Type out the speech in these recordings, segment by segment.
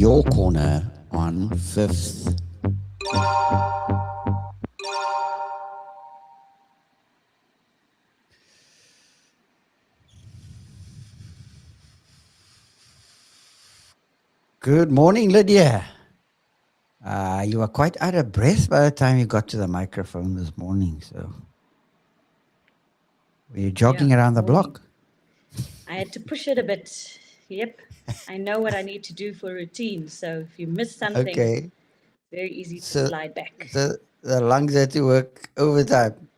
your corner on Fifth. Good morning, Lydia. You were quite out of breath by the time you got to the microphone this morning. So, were you jogging around the block? I had to push it a bit. Yep. I know what I need to do for routine. So if you miss something, Okay. very easy to So, slide back. the lungs had to work overtime.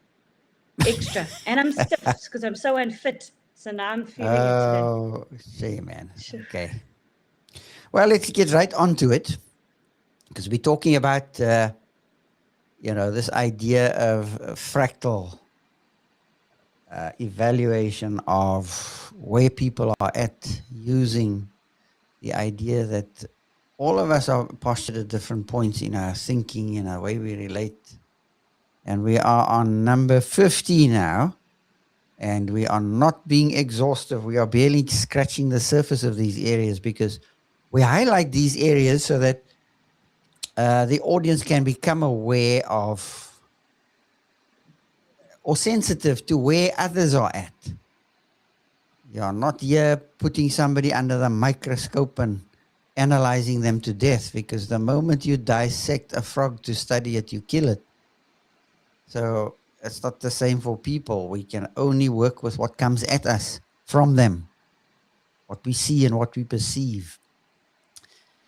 Extra. And I'm stiff because I'm so unfit. So now I'm feeling it today. Oh, shame, man. Okay. Well, let's get right onto it because we're talking about, this idea of fractal evaluation of where people are at, using the idea that all of us are postured at different points in our thinking, in our way we relate. And we are on number 50 now, and we are not being exhaustive. We are barely scratching the surface of these areas because we highlight these areas so that the audience can become aware of or sensitive to where others are at. You're not here putting somebody under the microscope and analyzing them to death, because the moment you dissect a frog to study it, you kill it. So it's not the same for people. We can only work with what comes at us from them, what we see and what we perceive.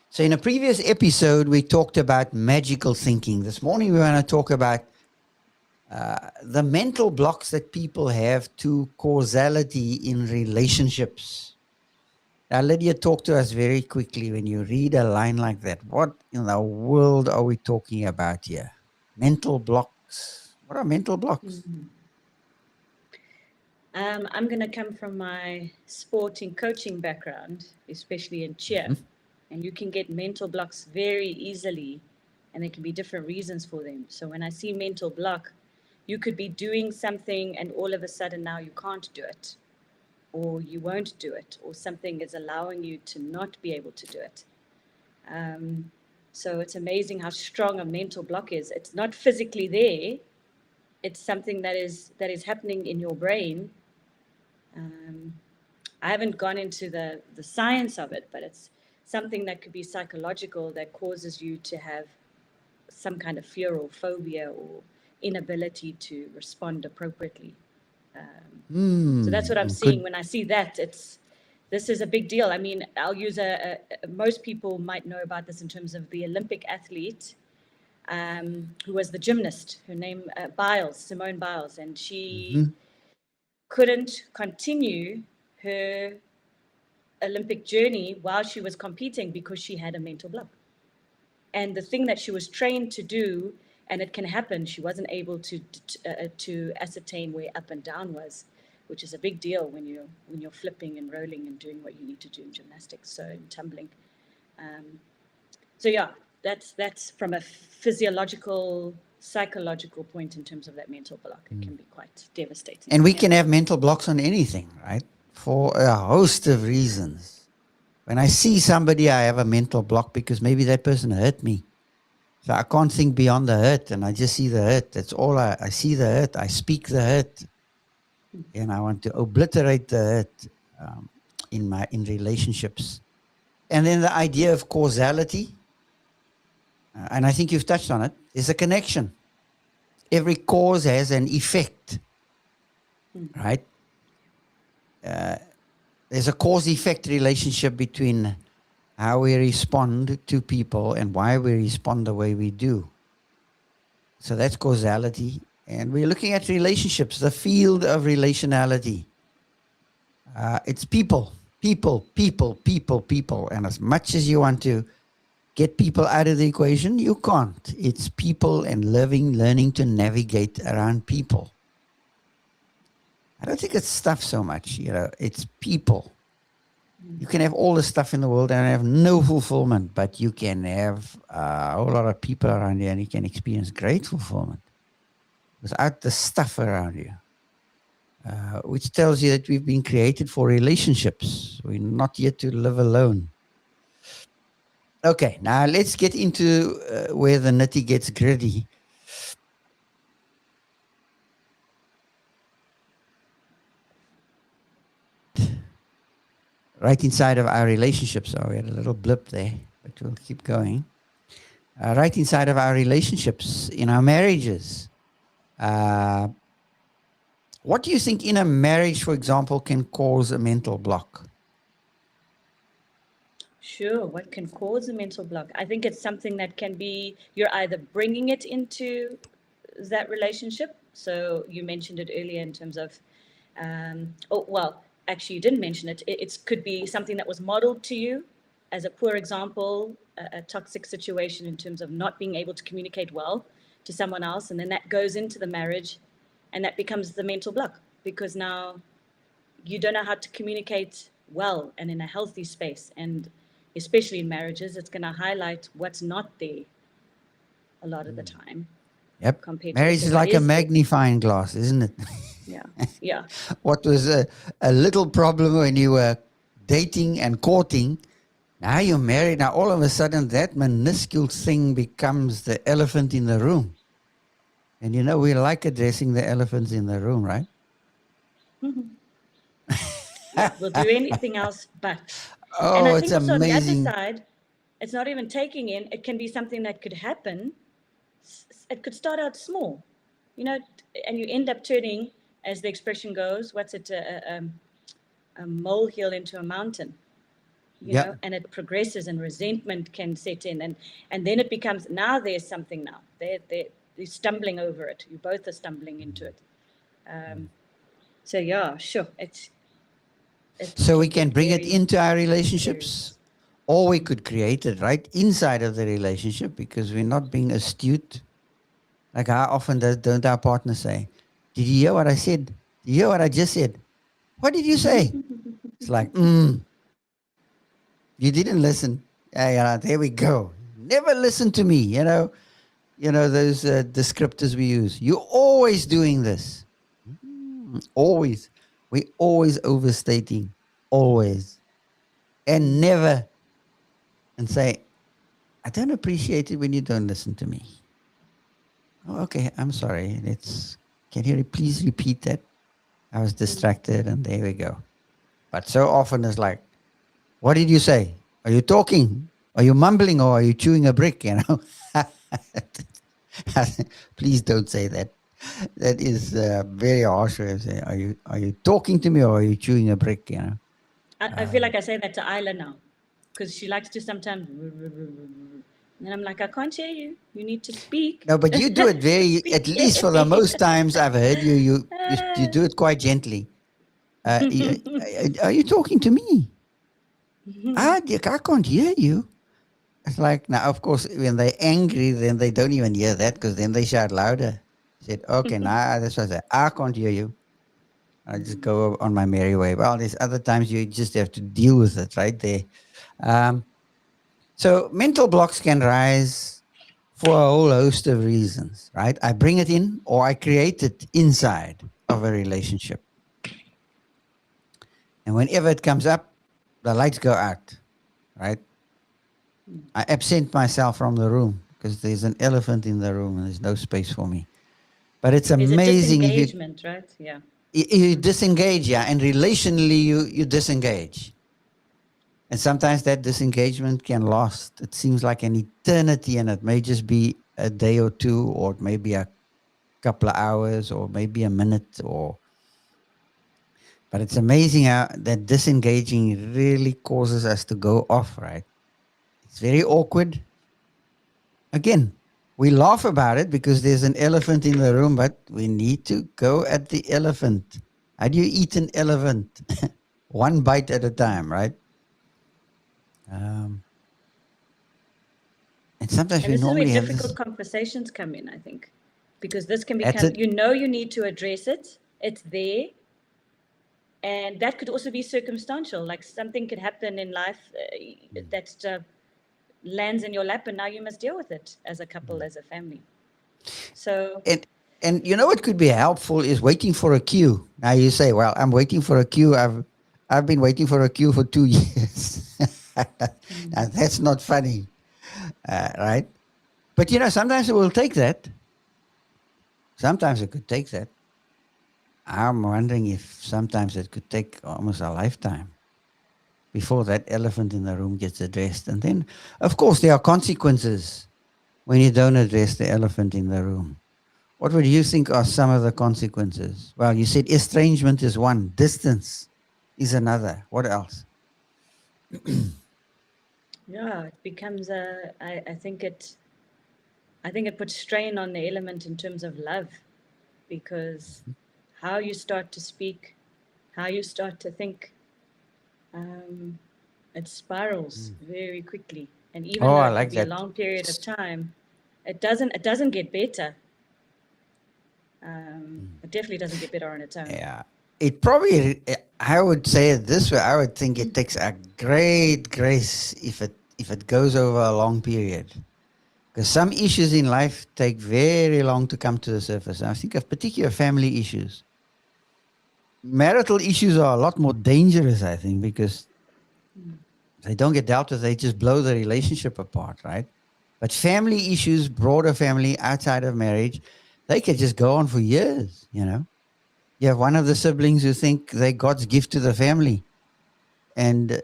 So in a previous episode, we talked about magical thinking. This morning, we want to talk about the mental blocks that people have to causality in relationships. Now, Lydia, talk to us very quickly. When you read a line like that, what in the world are we talking about here? Mental blocks. What are mental blocks? I'm going to come from my sporting coaching background, especially in cheer. Mm-hmm. And you can get mental blocks very easily, and there can be different reasons for them. So when I see mental block, you could be doing something and all of a sudden now you can't do it, or you won't do it, or something is allowing you to not be able to do it. So it's amazing how strong a mental block is. It's not physically there. It's something that is happening in your brain. I haven't gone into the science of it, but it's something that could be psychological that causes you to have some kind of fear or phobia or inability to respond appropriately. So that's what I'm seeing. Good. When I see that, this is a big deal. I mean, I'll use most people might know about this in terms of the Olympic athlete who was the gymnast. Her name Biles, Simone Biles, and she Mm-hmm. couldn't continue her Olympic journey while she was competing because she had a mental block. And the thing that she was trained to do, and it can happen, she wasn't able to ascertain where up and down was, which is a big deal when you're flipping and rolling and doing what you need to do in gymnastics, so in tumbling. So yeah, that's from a physiological, psychological point in terms of that mental block. It can be quite devastating. And we can have mental blocks on anything, right? For a host of reasons. When I see somebody, I have a mental block because maybe that person hurt me. So I can't think beyond the hurt, and I just see the hurt. That's all I see the hurt. I speak the hurt, and I want to obliterate the hurt in relationships. And then the idea of causality, and I think you've touched on it, is a connection. Every cause has an effect, right? There's a cause-effect relationship between how we respond to people and why we respond the way we do. So that's causality. And we're looking at relationships, the field of relationality. It's people. And as much as you want to get people out of the equation, you can't. It's people and learning to navigate around people. I don't think it's stuff so much, it's people. You can have all the stuff in the world and have no fulfillment, but you can have a whole lot of people around you and you can experience great fulfillment without the stuff around you, which tells you that we've been created for relationships. We're not yet to live alone. Okay, now let's get into where the nitty gets gritty. Right inside of our relationship. So we had a little blip there, but we'll keep going. Right inside of our relationships, in our marriages. Uh, what do you think in a marriage, for example, can cause a mental block? Sure, what can cause a mental block? I think it's something that can be, you're either bringing it into that relationship. So you mentioned it earlier in terms of, oh, well, actually, you didn't mention it. It could be something that was modeled to you as a poor example, a toxic situation in terms of not being able to communicate well to someone else. And then that goes into the marriage and that becomes the mental block because now you don't know how to communicate well and in a healthy space. And especially in marriages, it's going to highlight what's not there a lot of the time Yep. compared to Marriage also is what like a is there. magnifying glass, isn't it? Yeah, yeah. What was a little problem when you were dating and courting, now you're married. Now all of a sudden that minuscule thing becomes the elephant in the room. And we like addressing the elephants in the room, right? Yeah, we'll do anything else but. And I Oh, it's think also on the other amazing. side, it's not even taking in, it can be something that could happen. It could start out small, you know, and you end up turning, as the expression goes, what's it, a molehill into a mountain, Yep. and it progresses and resentment can set in. And then it becomes, now there's something now. They're stumbling over it. You both are stumbling into it. So yeah, sure. It So we can can get bring it very into our relationships, serious. or we could create it right inside of the relationship because we're not being astute. Like how often don't our partners say, "Did you hear what I said? Did you hear what I just said? What did you say?" It's like, you didn't listen. Yeah, there we go. Never listen to me. Those descriptors we use. You're always doing this. Always. We always overstating. Always. And never. And say, I don't appreciate it when you don't listen to me. Oh, okay. I'm sorry. Can you please repeat that? I was distracted and there we go. But so often it's like, what did you say? Are you talking? Are you mumbling or are you chewing a brick? Please don't say that. That is very harsh. Are you talking to me or are you chewing a brick? I feel like I say that to Isla now because she likes to sometimes. And I'm like, I can't hear you. You need to speak. No, but you do it very. Speak At least for the clearly. most times I've heard you. You do it quite gently. Are you talking to me? I can't hear you. It's like now, of course, when they're angry, then they don't even hear that because then they shout louder. I said, okay, now that's what I said. I can't hear you. I just go on my merry way. Well, there's other times you just have to deal with it right there. Um, so mental blocks can rise for a whole host of reasons, right? I bring it in or I create it inside of a relationship. And whenever it comes up, the lights go out, right? I absent myself from the room because there's an elephant in the room and there's no space for me. But it's There's a amazing if disengagement, right? Yeah. you disengage, yeah, and relationally you disengage. And sometimes that disengagement can last. It seems like an eternity, and it may just be a day or two, or maybe a couple of hours, or maybe a minute, but it's amazing how that disengaging really causes us to go off, right? It's very awkward. Again, we laugh about it because there's an elephant in the room, but we need to go at the elephant. How do you eat an elephant? One bite at a time, right? Um, and sometimes And we this is where normally have difficult this. conversations come in, I think, because this can That's become, it. you need to address it. It's there. And that could also be circumstantial. Like something could happen in life that lands in your lap, and now you must deal with it as a couple, as a family. So, And what could be helpful is waiting for a cue. Now you say, "Well, I'm waiting for a cue. I've been waiting for a cue for 2 years." Now, that's not funny. right? But sometimes it will take that. Sometimes it could take that. I'm wondering if sometimes it could take almost a lifetime before that elephant in the room gets addressed. And then, of course, there are consequences when you don't address the elephant in the room. What would you think are some of the consequences? Well, you said estrangement is one, distance is another. What else? Yeah, it becomes I think it puts strain on the element in terms of love, because how you start to speak, how you start to think, um, it spirals very quickly. And even Oh, though I it may like be a that. long period of time, it doesn't get better. It definitely doesn't get better on its own. Yeah. It probably, I would say it this way. I would think it takes a great grace if it goes over a long period. Because some issues in life take very long to come to the surface. I think of particular family issues. Marital issues are a lot more dangerous, I think, because they don't get dealt with. They just blow the relationship apart, right? But family issues, broader family outside of marriage, they can just go on for years. You have one of the siblings who think they're God's gift to the family, and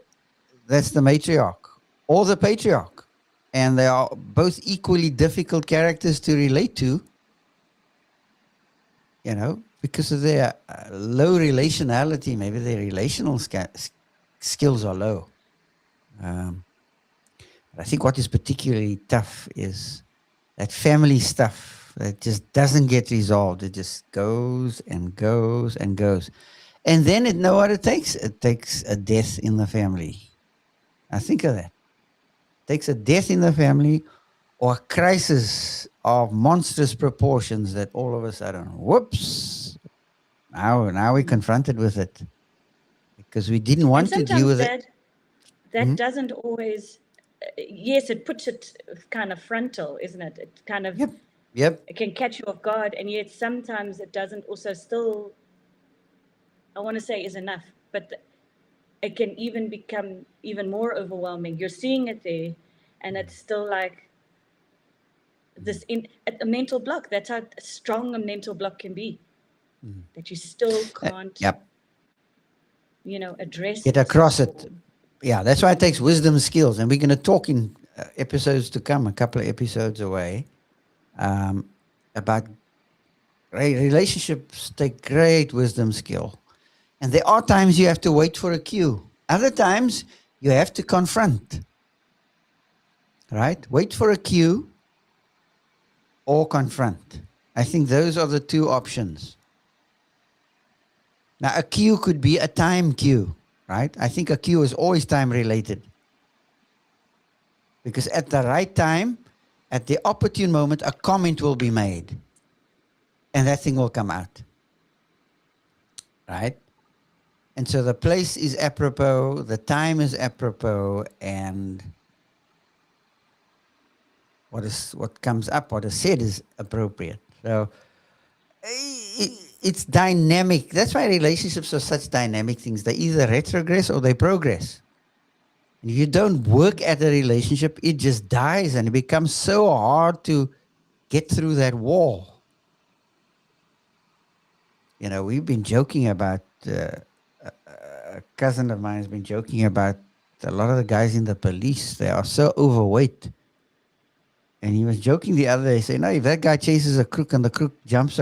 that's the matriarch or the patriarch. And they are both equally difficult characters to relate to, because of their low relationality. Maybe their relational skills are low. But I think what is particularly tough is that family stuff that just doesn't get resolved. It just goes and goes and goes. And then it know what it takes. It takes a death in the family. Now think of that. It takes a death in the family or a crisis of monstrous proportions that all of a sudden, whoops, now we're confronted with it because we didn't And want to deal sometimes with it. that Mhm. doesn't always, yes, it puts it kind of frontal, isn't it? It kind of, Yep. Yep. it can catch you off guard, and yet sometimes it doesn't also still, I want to say is enough, but it can even become even more overwhelming. You're seeing it there, and it's still like a mental block. That's how strong a mental block can be, that you still can't, Yep. address Get it. across Or, it. Yeah, that's why it takes wisdom skills. And we're going to talk in episodes to come, a couple of episodes away, um, about relationships take great wisdom skill. And there are times you have to wait for a cue. Other times you have to confront, right? Wait for a cue or confront. I think those are the two options. Now, a cue could be a time cue, right? I think a cue is always time related because at the right time, at the opportune moment, a comment will be made and that thing will come out, right? And so the place is apropos, the time is apropos, and what comes up, what is said is appropriate. So it's dynamic. That's why relationships are such dynamic things. They either retrogress or they progress. And if you don't work at a relationship, it just dies and it becomes so hard to get through that wall. We've been joking about, a cousin of mine has been joking about a lot of the guys in the police. They are so overweight. And he was joking the other day, saying, no, if that guy chases a crook and the crook jumps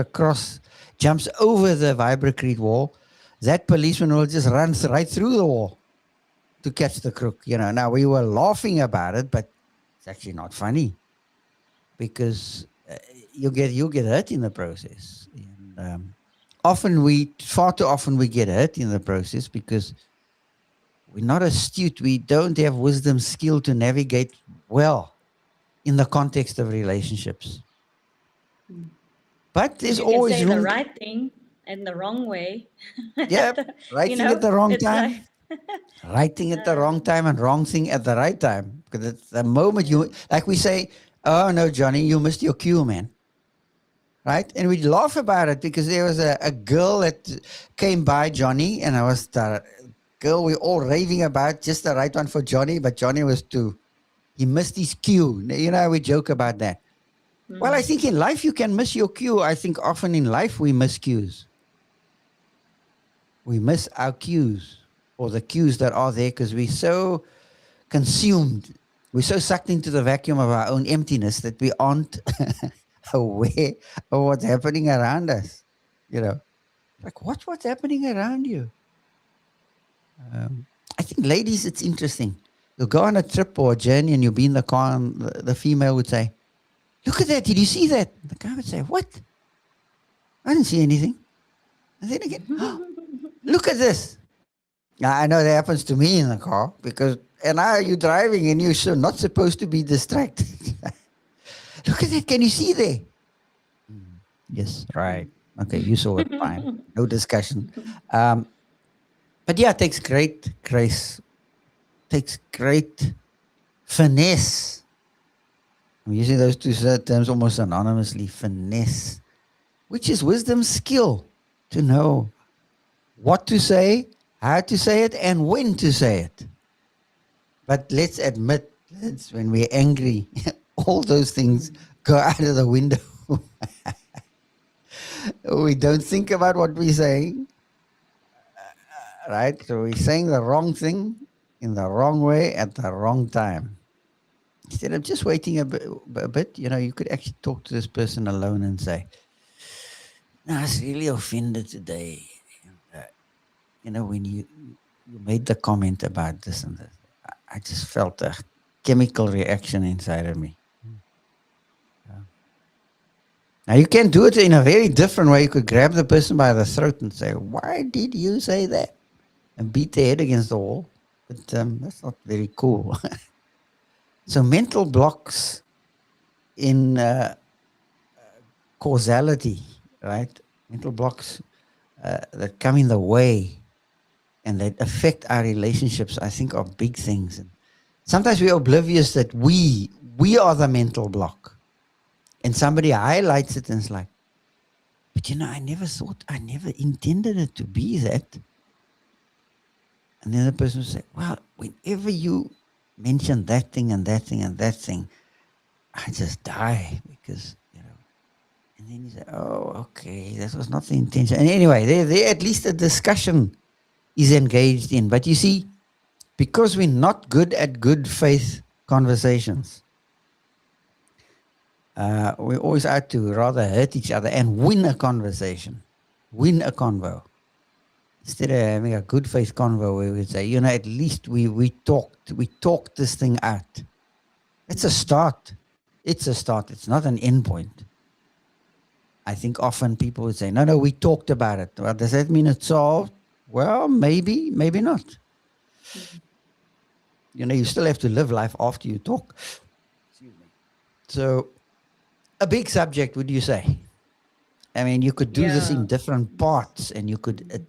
over the vibrocrete wall, that policeman will just run right through the wall to catch the crook. Now we were laughing about it, but it's actually not funny because you get hurt in the process. And far too often we get hurt in the process because we're not astute. We don't have wisdom, skill to navigate well in the context of relationships. But because there's you can always say the room. right thing in the wrong way. Yeah, right thing at the wrong It's like, time, right thing at the wrong time, and wrong thing at the right time. Because at the moment like we say, oh no, Johnny, you missed your cue, man. Right? And we laugh about it because there was a girl that came by Johnny, and I was the girl we all raving about, just the right one for Johnny, but Johnny was too He missed his cue. You know, we joke about that. Well, I think in life you can miss your cue. I think often in life we miss cues. We miss our cues or the cues that are there because we're so consumed. We're so sucked into the vacuum of our own emptiness that we aren't aware of what's happening around us. You know, like what's happening around you? I think, ladies, it's interesting. You'll go on a trip or a journey and you'll be in the car and the female would say, "Look at that. Did you see that?" The guy would say, "What? I didn't see anything." And then again, "Oh, look at this." Now, I know that happens to me in the car because, and now you're driving and you're not supposed to be distracted. Look at that. Can you see there? Yes, right. Okay, you saw it. Fine. No discussion. But yeah, it takes great grace, takes great finesse. I'm using those two terms almost synonymously. Finesse, which is wisdom, skill to know what to say, how to say it, and when to say it. But let's admit, when we're angry, all those things go out of the window. We don't think about what we're saying, right? So we're saying the wrong thing in the wrong way at the wrong time. Instead of just waiting a bit, you know, you could actually talk to this person alone and say, "No, I was really offended today. You know, when you made the comment about this and this, I just felt a chemical reaction inside of me." Now, you can do it in a very different way. You could grab the person by the throat and say, "Why did you say that?" And beat their head against the wall. But that's not very cool. So mental blocks in causality, right? Mental blocks that come in the way and that affect our relationships, I think, are big things. And sometimes we're oblivious that we are the mental block. And somebody highlights it and it's like, "But you know, I never intended it to be that." And then the person will say, "Well, whenever you mention that thing and that thing and that thing, I just die because, you know." And then you say, "Oh, okay, that was not the intention." And anyway, there at least a discussion is engaged in. But you see, because we're not good at good faith conversations, we're always out to rather hurt each other and win a conversation, win a convo. Instead of having a good faith convo where we say, you know, at least we talked this thing out. It's a start. It's a start. It's not an end point. I think often people would say, no, we talked about it. Well, does that mean it's solved? Well, maybe not. You know, you still have to live life after you talk. Excuse me. So, a big subject, would you say? I mean, you could do this in different parts, and you could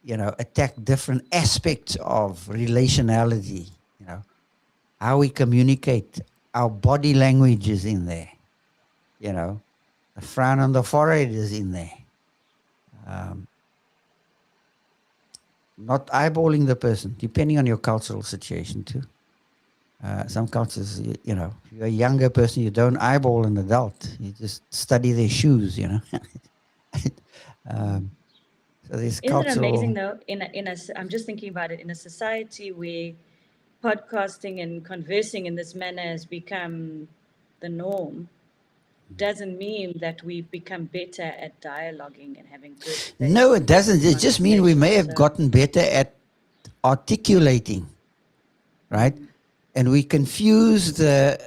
you know, attack different aspects of relationality. You know, how we communicate, our body language is in there. You know, the frown on the forehead is in there. Not eyeballing the person, depending on your cultural situation too. Some cultures, you know, if you're a younger person, you don't eyeball an adult. You just study their shoes, you know. So this Isn't cultural... it amazing though? I'm just thinking about it, in a society where podcasting and conversing in this manner has become the norm, doesn't mean that we've become better at dialoguing and having good. No, it doesn't. It just means we may have gotten better at articulating, right? And we confuse the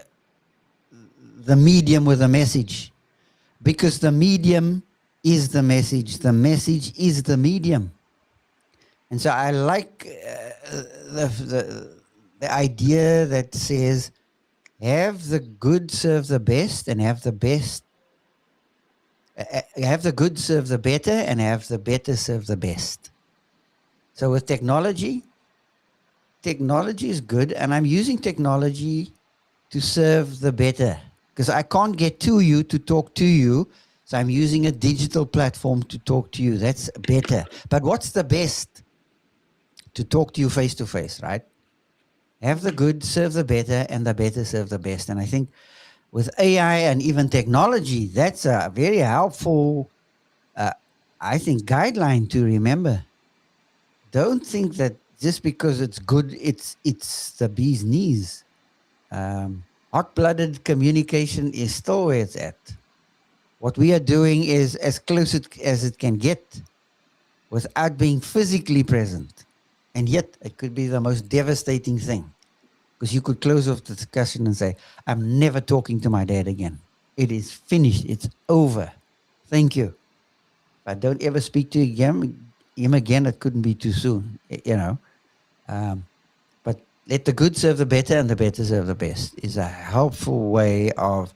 medium with the message, because the medium is the message is the medium. And so I like the idea that says, have the good serve the best, and have the best, have the good serve the better, and have the better serve the best. So with technology is good, and I'm using technology to serve the better, because I can't get to you to talk to you. So I'm using a digital platform to talk to you. That's better. But what's the best? To talk to you face to face, right? Have the good, serve the better, and the better serve the best. And I think with AI and even technology, that's a very helpful, uh, I think, guideline to remember. Don't think that just because it's good, it's the bee's knees. Hot-blooded communication is still where it's at. What we are doing is as close as it can get without being physically present. And yet, it could be the most devastating thing because you could close off the discussion and say, I'm never talking to my dad again. It is finished. It's over. Thank you. If I don't ever speak to him again, it couldn't be too soon, you know. But let the good serve the better and the better serve the best is a helpful way of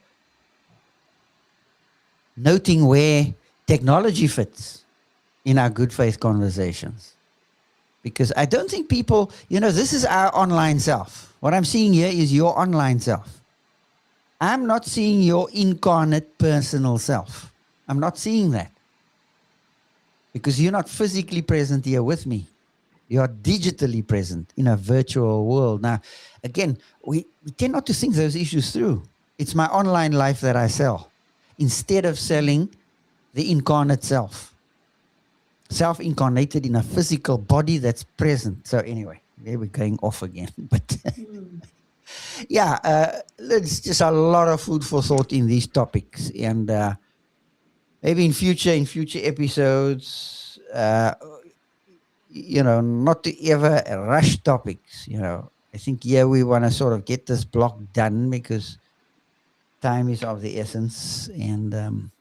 noting where technology fits in our good faith conversations. Because I don't think people, this is our online self. What I'm seeing here is your online self. I'm not seeing your incarnate personal self. I'm not seeing that. Because you're not physically present here with me. You are digitally present in a virtual world. Now, again, we tend not to think those issues through. It's my online life that I sell instead of selling the incarnate self-incarnated in a physical body that's present. So anyway, there we're going off again. But yeah, it's just a lot of food for thought in these topics. And maybe in future episodes, not to ever rush topics. I think we want to sort of get this block done because time is of the essence. And,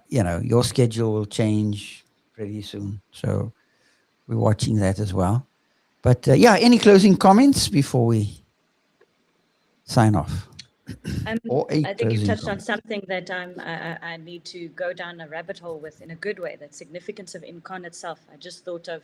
your schedule will change pretty soon. So we're watching that as well. But any closing comments before we sign off? I think you've touched on something that I need to go down a rabbit hole with in a good way, that significance of incarnate self. I just thought of,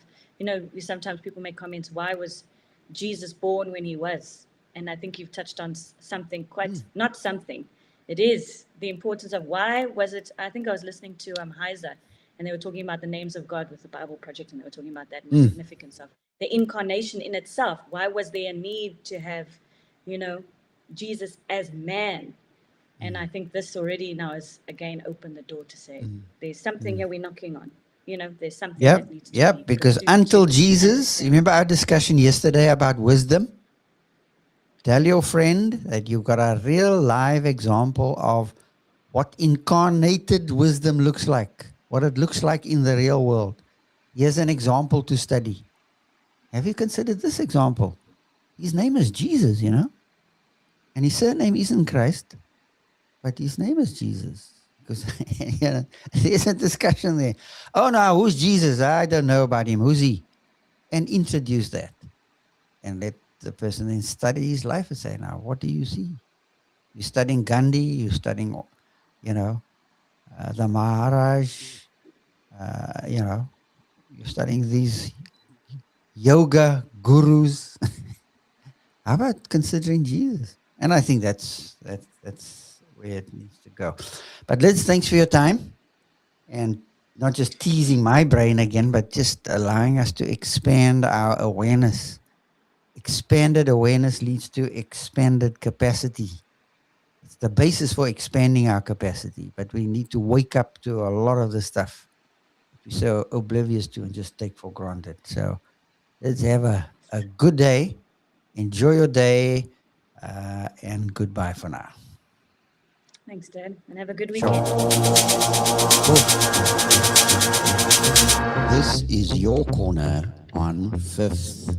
sometimes people make comments, why was Jesus born when he was? And I think you've touched on something not something. It is the importance of why was it, I think I was listening to Heiser, and they were talking about the names of God with the Bible Project, and they were talking about that and the significance of the incarnation in itself. Why was there a need to have, Jesus as man? And I think this already now has again opened the door to say there's something here we're knocking on. There's something that needs to be because until Jesus, remember our discussion yesterday about wisdom? Tell your friend that you've got a real live example of what incarnated wisdom looks like, what it looks like in the real world. Here's an example to study. Have you considered this example? His name is Jesus, and his surname isn't Christ, but his name is Jesus. Because there's a discussion there. Oh, no, who's Jesus? I don't know about him. Who's he? And introduce that. And let the person then study his life and say, now, what do you see? You're studying Gandhi. You're studying, the Maharaj. You're studying these yoga gurus. How about considering Jesus? And I think that's where it needs to go. But thanks for your time, and not just teasing my brain again, but just allowing us to expand our awareness. Expanded awareness leads to expanded capacity. It's the basis for expanding our capacity, but we need to wake up to a lot of the stuff that we're so oblivious to and just take for granted. So let's have a good day. Enjoy your day, and goodbye for now. Thanks, Dad, and have a good weekend. This is your corner on Fifth.